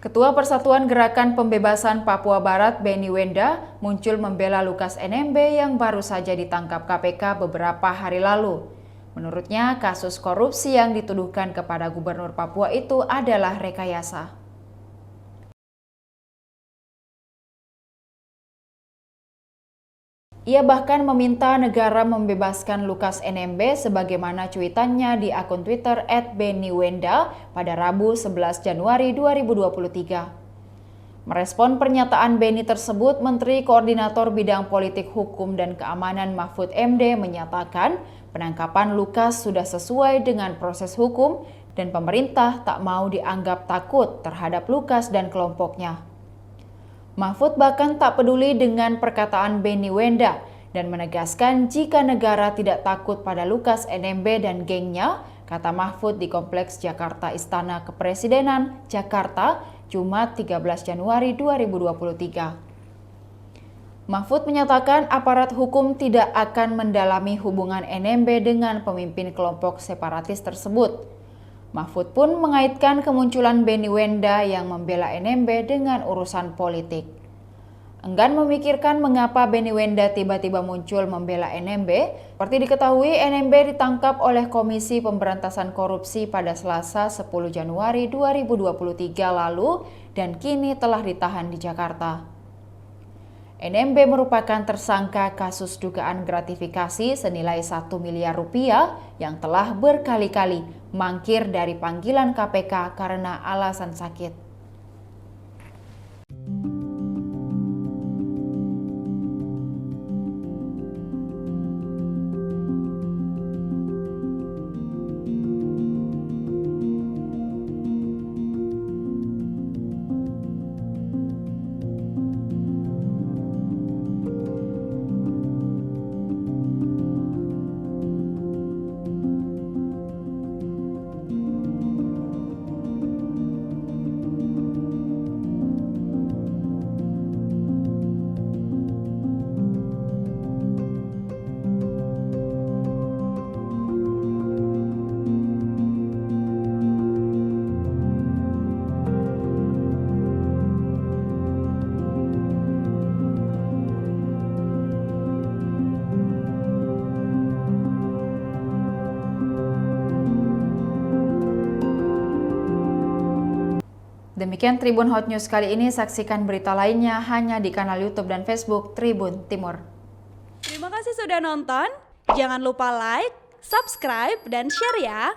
Ketua Persatuan Gerakan Pembebasan Papua Barat Benny Wenda muncul membela Lukas NMB yang baru saja ditangkap KPK beberapa hari lalu. Menurutnya, kasus korupsi yang dituduhkan kepada Gubernur Papua itu adalah rekayasa. Ia bahkan meminta negara membebaskan Lukas NMB sebagaimana cuitannya di akun Twitter @bennywenda pada Rabu 11 Januari 2023. Merespon pernyataan Benny tersebut, Menteri Koordinator Bidang Politik Hukum dan Keamanan Mahfud MD menyatakan penangkapan Lukas sudah sesuai dengan proses hukum dan pemerintah tak mau dianggap takut terhadap Lukas dan kelompoknya. Mahfud bahkan tak peduli dengan perkataan Benny Wenda dan menegaskan jika negara tidak takut pada Lukas NMB dan gengnya, kata Mahfud di Kompleks Jakarta Istana Kepresidenan, Jakarta, Jumat 13 Januari 2023. Mahfud menyatakan aparat hukum tidak akan mendalami hubungan NMB dengan pemimpin kelompok separatis tersebut. Mahfud pun mengaitkan kemunculan Benny Wenda yang membela NMB dengan urusan politik. Enggan memikirkan mengapa Benny Wenda tiba-tiba muncul membela NMB, seperti diketahui NMB ditangkap oleh Komisi Pemberantasan Korupsi pada Selasa 10 Januari 2023 lalu dan kini telah ditahan di Jakarta. NMB merupakan tersangka kasus dugaan gratifikasi senilai 1 miliar rupiah yang telah berkali-kali mangkir dari panggilan KPK karena alasan sakit. Demikian Tribun Hot News kali ini, saksikan berita lainnya hanya di kanal YouTube dan Facebook Tribun Timur. Terima kasih sudah nonton, jangan lupa like, subscribe, dan share ya!